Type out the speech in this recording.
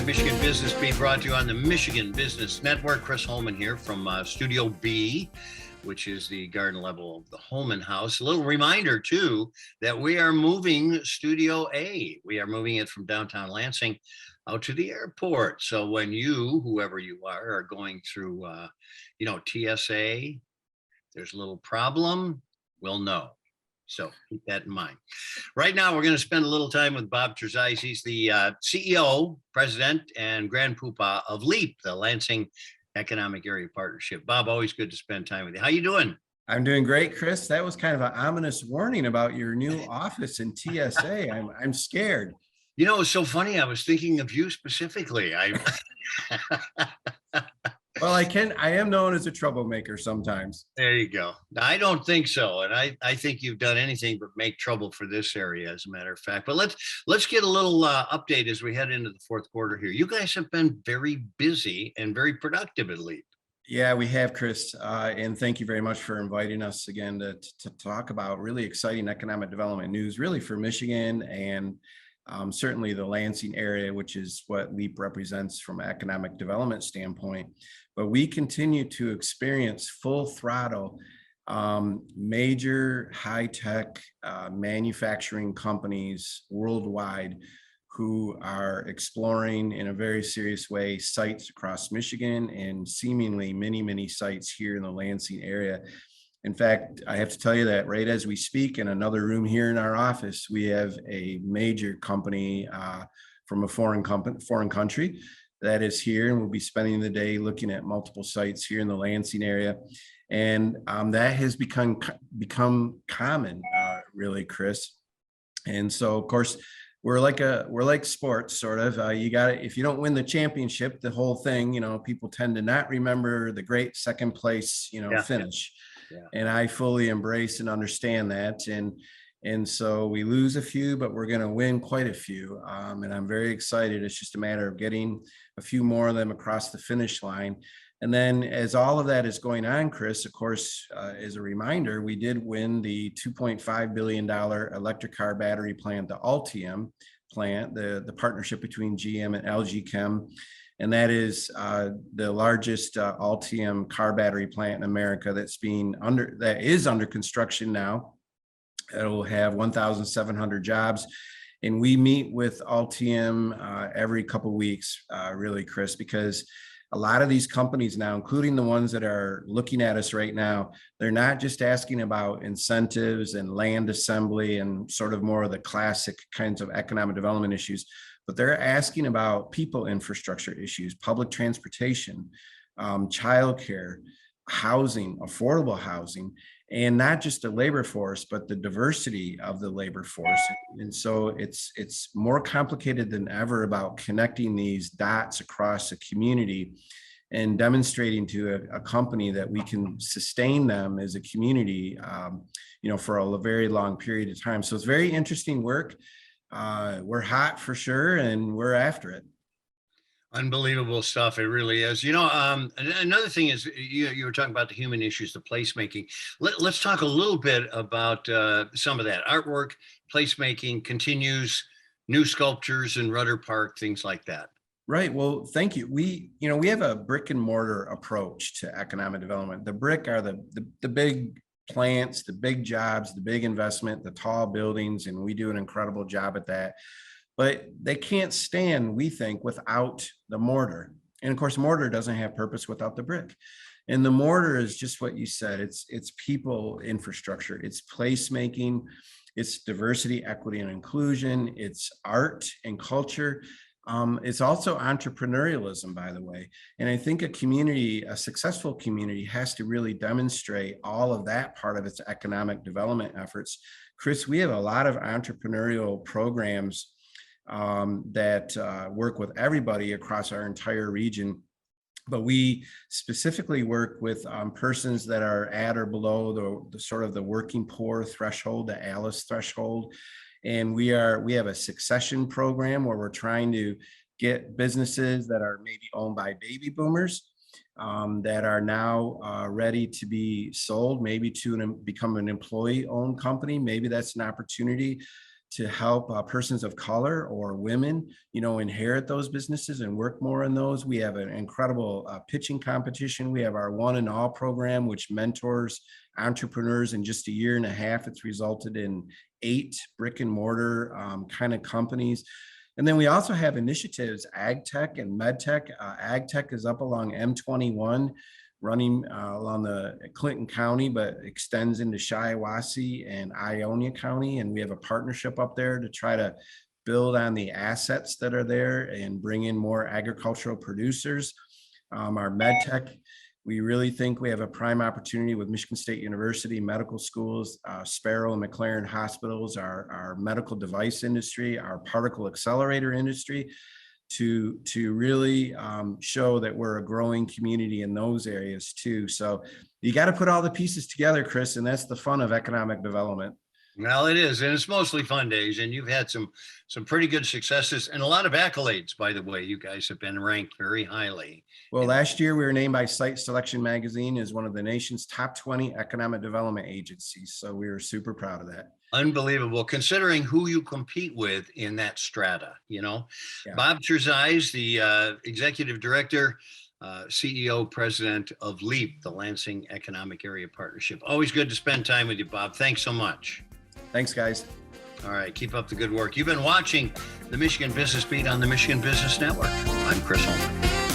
Michigan Business Beat, brought to you on the Michigan Business Network. Chris Holman here from Studio B, which is the garden level of the Holman House. A little reminder, too, that we are moving Studio A. We are moving it from downtown Lansing out to the airport. So when you, whoever you are going through, TSA, there's a little problem, we'll know. So keep that in mind. Right now, we're going to spend a little time with Bob Trezise. He's the CEO, president, and grand poobah of LEAP, the Lansing Economic Area Partnership. Bob, always good to spend time with you. How you doing? I'm doing great, Chris. That was kind of an ominous warning about your new office in TSA. I'm scared. You know, it's so funny. I was thinking of you specifically. Well, I am known as a troublemaker sometimes. There you go. I don't think so. And I think you've done anything but make trouble for this area, as a matter of fact. But let's get a little update as we head into the fourth quarter here. You guys have been very busy and very productive at LEAP. Yeah, we have, Chris. And thank you very much for inviting us again to talk about really exciting economic development news, really for Michigan and certainly the Lansing area, which is what LEAP represents from an economic development standpoint. But we continue to experience full throttle major high-tech manufacturing companies worldwide who are exploring in a very serious way sites across Michigan and seemingly many, many sites here in the Lansing area. In fact, I have to tell you that right as we speak, in another room here in our office, we have a major company from a foreign country that is here, and we'll be spending the day looking at multiple sites here in the Lansing area. And that has become common, really, Chris. And so, of course, we're like sports, sort of. If you don't win the championship, the whole thing, people tend to not remember the great second place, finish. Yeah. And I fully embrace and understand that. And so we lose a few, but we're going to win quite a few. And I'm very excited. It's just a matter of getting a few more of them across the finish line. And then as all of that is going on, Chris, of course, as a reminder, we did win the $2.5 billion electric car battery plant, the Ultium plant, the partnership between GM and LG Chem. And that is the largest Ultium car battery plant in America that is under construction now. It will have 1,700 jobs. And we meet with Ultium every couple of weeks, really, Chris, because a lot of these companies now, including the ones that are looking at us right now, they're not just asking about incentives and land assembly and sort of more of the classic kinds of economic development issues, but they're asking about people infrastructure issues, public transportation, childcare, housing, affordable housing, and not just the labor force, but the diversity of the labor force. And so it's more complicated than ever about connecting these dots across a community and demonstrating to a company that we can sustain them as a community, for a very long period of time. So it's very interesting work. We're hot for sure, and we're after it. Unbelievable stuff. It really is. Another thing is you were talking about the human issues, the placemaking. Let's talk a little bit about some of that artwork. Placemaking continues, new sculptures in Reutter Park, things like that. Right. Well, thank you. We have a brick and mortar approach to economic development. The brick are the big plants, the big jobs, the big investment, the tall buildings, and we do an incredible job at that. But they can't stand, we think, without the mortar. And of course, mortar doesn't have purpose without the brick. And the mortar is just what you said. It's people infrastructure. It's placemaking. It's diversity, equity, and inclusion. It's art and culture. It's also entrepreneurialism, by the way. And I think a successful community has to really demonstrate all of that part of its economic development efforts. Chris, we have a lot of entrepreneurial programs that work with everybody across our entire region. But we specifically work with persons that are at or below the sort of the working poor threshold, the ALICE threshold. And we have a succession program where we're trying to get businesses that are maybe owned by baby boomers that are now ready to be sold, maybe to become an employee-owned company. Maybe that's an opportunity. to help persons of color or women, inherit those businesses and work more in those. We have an incredible pitching competition. We have our One and All program, which mentors entrepreneurs. In just a year and a half, it's resulted in 8 brick and mortar kind of companies. And then we also have initiatives, AgTech and MedTech. AgTech is up along M21, running along the Clinton County, but extends into Shiawassee and Ionia County. And we have a partnership up there to try to build on the assets that are there and bring in more agricultural producers. Our MedTech, we really think we have a prime opportunity with Michigan State University, medical schools, Sparrow and McLaren hospitals, our medical device industry, our particle accelerator industry, to really show that we're a growing community in those areas too. So you got to put all the pieces together, Chris, and that's the fun of economic development. Well, it is, and it's mostly fun days, and you've had some pretty good successes and a lot of accolades, by the way. You guys have been ranked very highly. Well, last year we were named by Site Selection Magazine as one of the nation's top 20 economic development agencies. So we were super proud of that. Unbelievable, considering who you compete with in that strata, Yeah. Bob Trezise, the executive director, CEO, president of LEAP, the Lansing Economic Area Partnership. Always good to spend time with you, Bob. Thanks so much. Thanks, guys. All right, keep up the good work. You've been watching the Michigan Business Beat on the Michigan Business Network. I'm Chris Holman.